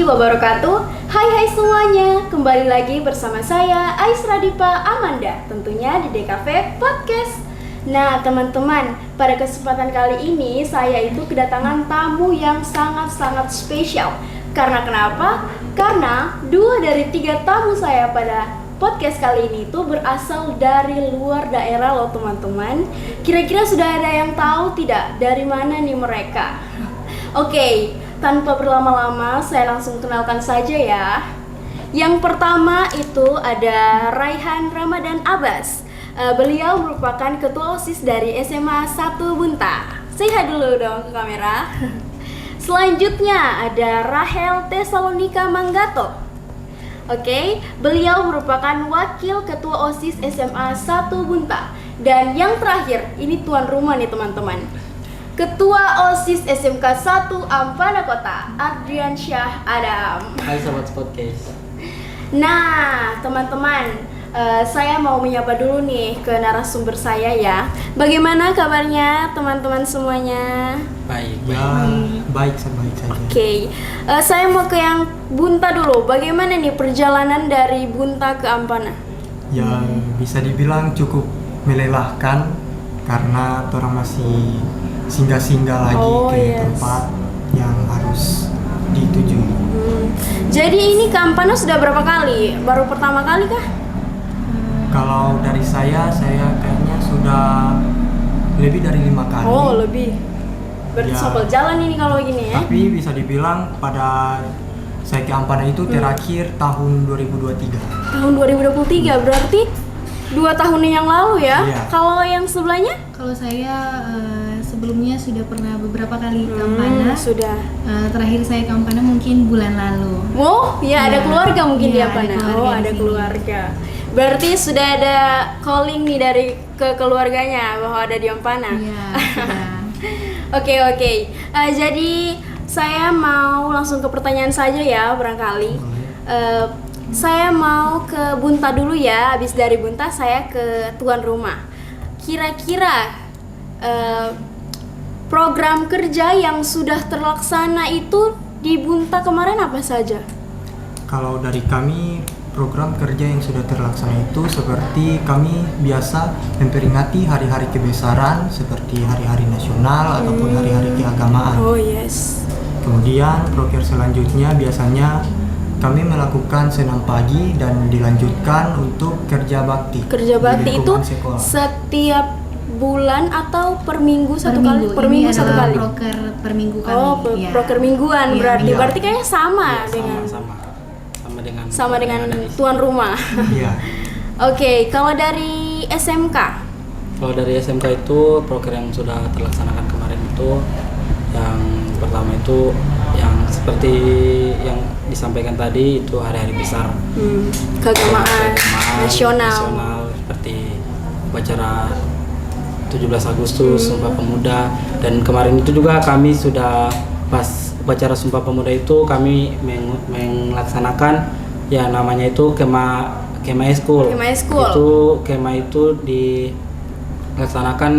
wabarakatuh. Hai semuanya, kembali lagi bersama saya Ais Radipa Amanda, tentunya di DKV Podcast. Nah teman-teman, pada kesempatan kali ini saya itu kedatangan tamu yang sangat-sangat spesial. Karena kenapa? Karena 2 dari 3 tamu saya pada podcast kali ini itu berasal dari luar daerah loh teman-teman. Kira-kira sudah ada yang tahu tidak dari mana nih mereka? Oke, tanpa berlama-lama saya langsung kenalkan saja ya. Yang pertama itu ada Raihan Ramadan Abbas. Beliau merupakan ketua OSIS dari SMA 1 Bunta. Say hi dulu dong ke kamera. Selanjutnya ada Rahel Tesalonika Manggato. Oke, beliau merupakan wakil ketua OSIS SMA 1 Bunta. Dan yang terakhir, ini tuan rumah nih teman-teman. Ketua OSIS SMK 1 Ampana Kota, Adrian Syah Adam. Hai Sobat Podcast. Nah, teman-teman, saya mau menyapa dulu nih ke narasumber saya ya. Bagaimana kabarnya teman-teman semuanya? Baik. Baik saja. Oke, saya mau ke yang Bunta dulu. Bagaimana nih perjalanan dari Bunta ke Ampana? Ya bisa dibilang cukup melelahkan karena orang masih singgah-singgah lagi tempat yang harus dituju. Jadi ini ke Ampana sudah berapa kali? Baru pertama kali kah? Kalau dari saya kayaknya sudah lebih dari 5 kali. Oh lebih. Berarti Ya. sopel jalan ini kalau gini ya? Tapi bisa dibilang pada saya ke Ampana itu terakhir tahun 2023. Tahun 2023 berarti 2 tahun yang lalu ya? Iya. Kalau yang sebelahnya? Kalau saya sebelumnya sudah pernah beberapa kali ke Ampana. Sudah. Terakhir saya ke Ampana mungkin bulan lalu. Oh, ya ada Iya. keluarga mungkin di Iya, Ampana. ada keluarga Oh, di ada sini. keluarga. Berarti sudah ada calling nih dari ke keluarganya bahwa ada di Ampana. Iya, sudah. Oke. Jadi saya mau langsung ke pertanyaan saja ya barangkali. Saya mau ke Bunta dulu ya. Habis dari Bunta saya ke tuan rumah. Kira-kira program kerja yang sudah terlaksana itu di Bunta kemarin apa saja? Kalau dari kami, program kerja yang sudah terlaksana itu seperti kami biasa memperingati hari-hari kebesaran seperti hari-hari nasional ataupun hari-hari keagamaan. Oh yes. Kemudian proker selanjutnya biasanya kami melakukan senam pagi dan dilanjutkan untuk kerja bakti. Kerja di bakti itu lingkungan sekolah. setiap bulan atau per minggu satu Per kali? minggu. Per Ini minggu satu adalah kali. proker per minggu kami. Oh, Iya. proker mingguan Iya, berarti. iya. Berarti kayaknya sama dengan Sama dengan sama dengan yang ada di sini. tuan rumah. Iya. Oke, kalau dari SMK? Kalau dari SMK itu proker yang sudah terlaksanakan kemarin itu yang pertama itu yang seperti yang disampaikan tadi itu hari-hari besar Keagamaan nasional. seperti upacara 17 Agustus Sumpah Pemuda, dan kemarin itu juga kami sudah pas upacara Sumpah Pemuda itu kami melaksanakan ya namanya itu kema eskul. Kema eskul. Itu kema itu dilaksanakan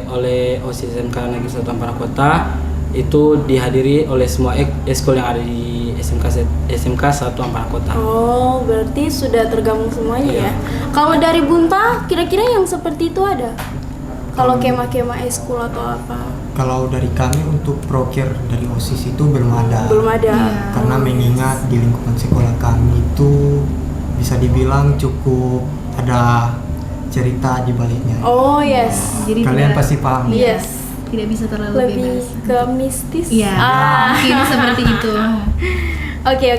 oleh OSIS SMK Negeri 1 Ampana Kota, itu dihadiri oleh semua eskul yang ada di SMK 1 Ampana Kota. Oh, berarti sudah tergabung semuanya Iya. ya. Kalau dari Bunta, kira-kira yang seperti itu ada? Kalau kema-kema eskul atau apa? Kalau dari kami untuk proker dari OSIS itu belum ada. Belum ada. Iya. Karena mengingat di lingkungan sekolah kami itu bisa dibilang cukup ada cerita di baliknya. Oh, yes. Jadi Kalian tidak- pasti paham. Yes. tidak bisa terlalu Lebih bebas. ke mistis. Iya, mungkin seperti itu. Oke.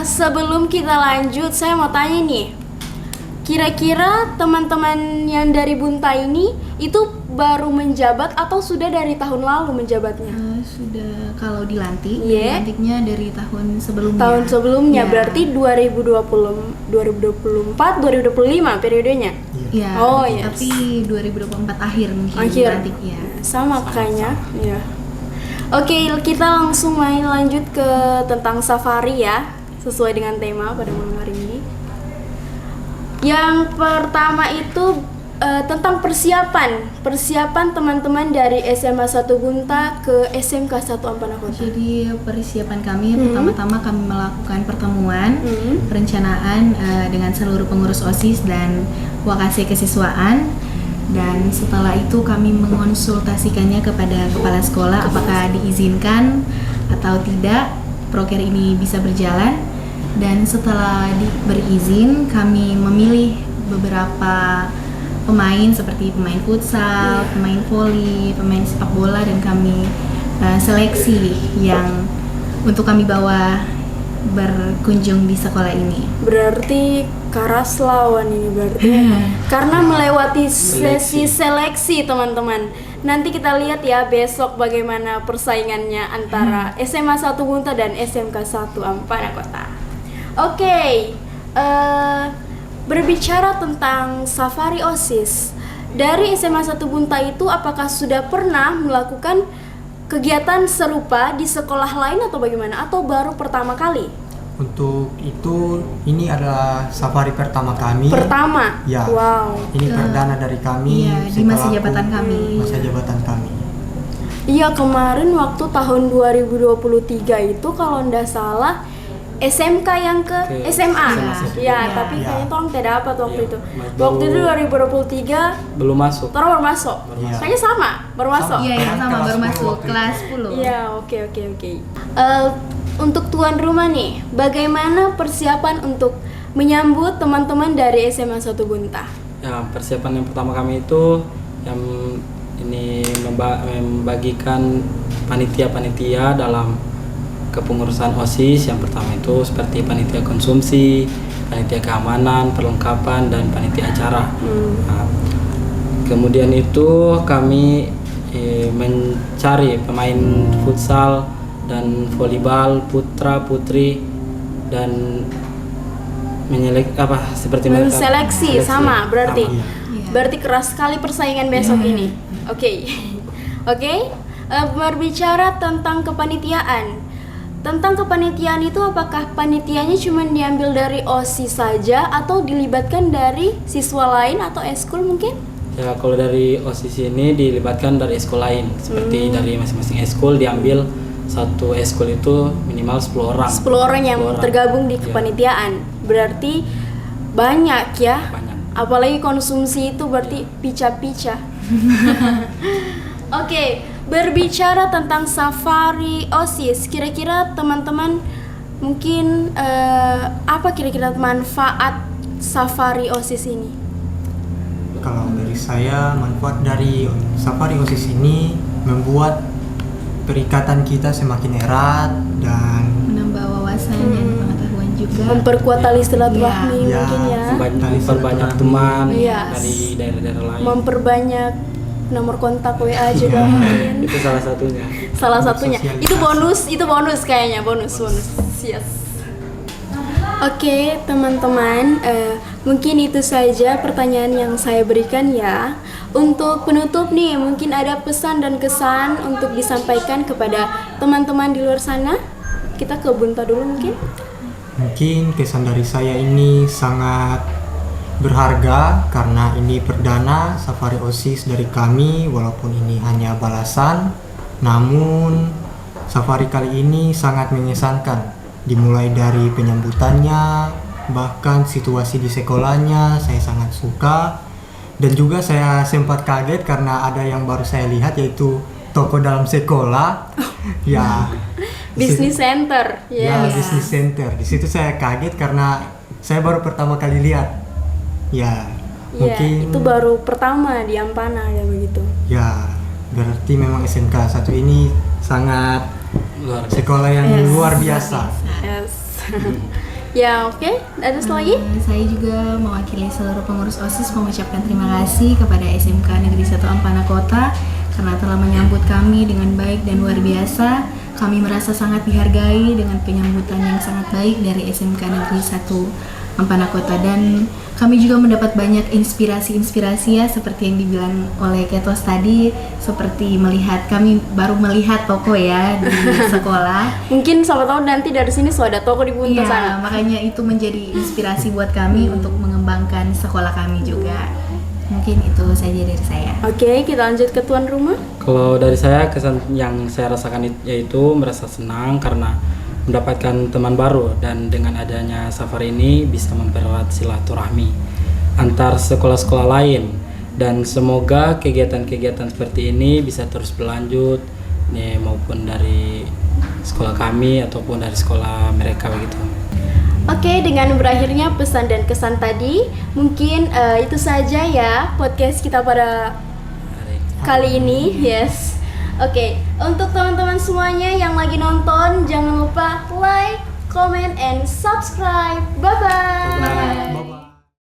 Sebelum kita lanjut, saya mau tanya nih. Kira-kira teman-teman yang dari Bunta ini itu baru menjabat atau sudah dari tahun lalu menjabatnya? Sudah kalau dilantik, Iya. dilantiknya dari tahun sebelumnya. Tahun sebelumnya Iya. berarti 2024, 2025 periodenya. Iya. Oh, yes. Tapi 2024 akhir mungkin Akhir. dilantik ya. Sama kayaknya. Iya. Oke, kita langsung lanjut ke tentang safari ya, sesuai dengan tema pada malam hari ini. Yang pertama itu tentang persiapan teman-teman dari SMA 1 Gunta ke SMK 1 Ampana Kota. Jadi persiapan kami pertama-tama kami melakukan pertemuan perencanaan dengan seluruh pengurus OSIS dan Wakase Kesiswaan, dan setelah itu kami mengonsultasikannya kepada kepala sekolah apakah diizinkan atau tidak proker ini bisa berjalan. Dan setelah berizin kami memilih beberapa pemain seperti pemain futsal, pemain voli, pemain sepak bola, dan kami seleksi yang untuk kami bawa berkunjung di sekolah ini. Berarti keras lawan ini berarti karena melewati sesi seleksi teman-teman. Nanti kita lihat ya besok bagaimana persaingannya antara SMA 1 Gunta dan SMK 1 Ampana Kota. Oke, berbicara tentang safari OSIS dari SMA 1 Gunta itu, apakah sudah pernah melakukan kegiatan serupa di sekolah lain atau bagaimana? Atau baru pertama kali? Untuk itu, ini adalah safari pertama kami. Pertama? Ya. Wow. Ini perdana dari kami. Iya, di masa setelah jabatan kami. Masa jabatan kami. Iya, kemarin waktu tahun 2023 itu kalau ndak salah SMK yang ke SMA. Ya, tapi kayaknya tolong tidak dapat waktu itu. Waktu itu 2023 belum masuk. Tolong baru masuk. Iya. Kayaknya sama, baru masuk. Iya, yang sama Kelas baru 10 masuk waktu itu. kelas 10. Iya, oke. Untuk tuan rumah nih, bagaimana persiapan untuk menyambut teman-teman dari SMA 1 Gunta? Ya, persiapan yang pertama kami itu yang ini membagikan panitia-panitia dalam kepengurusan OSIS. Yang pertama itu seperti panitia konsumsi, panitia keamanan, perlengkapan, dan panitia acara. Nah, kemudian itu kami mencari pemain futsal dan volleyball putra putri dan Seleksi sama berarti. Sama, iya. Berarti keras sekali persaingan besok ini. Oke. Berbicara tentang kepanitiaan. Tentang kepanitiaan itu, apakah panitianya cuma diambil dari OSIS saja atau dilibatkan dari siswa lain atau eskul mungkin? Ya, kalau dari OSIS ini dilibatkan dari eskul lain. Seperti dari masing-masing eskul diambil satu eskul itu minimal 10 orang. 10 orang yang 10 orang. tergabung di Ya, kepanitiaan. Berarti banyak ya. banyak. Apalagi konsumsi itu berarti pica-pica. Oke, berbicara tentang safari OSIS, kira-kira teman-teman mungkin apa kira-kira manfaat safari OSIS ini? Kalau dari saya, manfaat dari safari OSIS ini membuat perikatan kita semakin erat dan Menambah wawasan dan pengetahuan juga. Memperkuat tali silaturahmi Iya. mungkin ya. Memperbanyak teman Iya. dari daerah-daerah lain. Memperbanyak nomor kontak WA juga mungkin. Itu salah satunya. Salah satunya. Sosialisasi. Itu bonus kayaknya, bonus. Yes. Oke, teman-teman, mungkin itu saja pertanyaan yang saya berikan ya. Untuk penutup nih, mungkin ada pesan dan kesan untuk disampaikan kepada teman-teman di luar sana. Kita ke Bunta dulu mungkin. mungkin kesan dari saya ini sangat berharga karena ini perdana safari OSIS dari kami. Walaupun ini hanya balasan, namun safari kali ini sangat mengesankan. Dimulai dari penyambutannya, bahkan situasi di sekolahnya saya sangat suka. Dan juga saya sempat kaget karena ada yang baru saya lihat, yaitu toko dalam sekolah. Ya, Business center. ya, Yes. business center. Di situ saya kaget karena saya baru pertama kali lihat. Ya, Ya, mungkin itu baru pertama di Ampana ya begitu. ya, berarti memang SMK 1 ini sangat Luar biasa. sekolah yang Yes. luar biasa. Yes. Ya, oke. Ada lagi? Saya juga mewakili seluruh pengurus OSIS mengucapkan terima kasih kepada SMK Negeri 1 Ampana Kota karena telah menyambut kami dengan baik dan luar biasa. Kami merasa sangat dihargai dengan penyambutan yang sangat baik dari SMK Negeri 1 Ampana Kota, dan kami juga mendapat banyak inspirasi-inspirasi ya, seperti yang dibilang oleh Ketos tadi, seperti kami baru melihat toko ya di sekolah. Mungkin siapa tahu nanti dari sini sudah ada toko di Bunta sana. Iya, makanya itu menjadi inspirasi buat kami untuk mengembangkan sekolah kami juga. Mungkin itu saja dari saya. Oke, kita lanjut ke tuan rumah. Kalau dari saya, kesan yang saya rasakan yaitu merasa senang karena mendapatkan teman baru, dan dengan adanya safari ini bisa mempererat silaturahmi antar sekolah-sekolah lain, dan semoga kegiatan-kegiatan seperti ini bisa terus berlanjut nih, maupun dari sekolah kami ataupun dari sekolah mereka begitu. Oke, dengan berakhirnya pesan dan kesan tadi, mungkin itu saja ya podcast kita pada kali ini. Yes. Oke, untuk teman-teman semuanya yang lagi nonton, jangan lupa like, comment, and subscribe. Bye-bye. Bye-bye.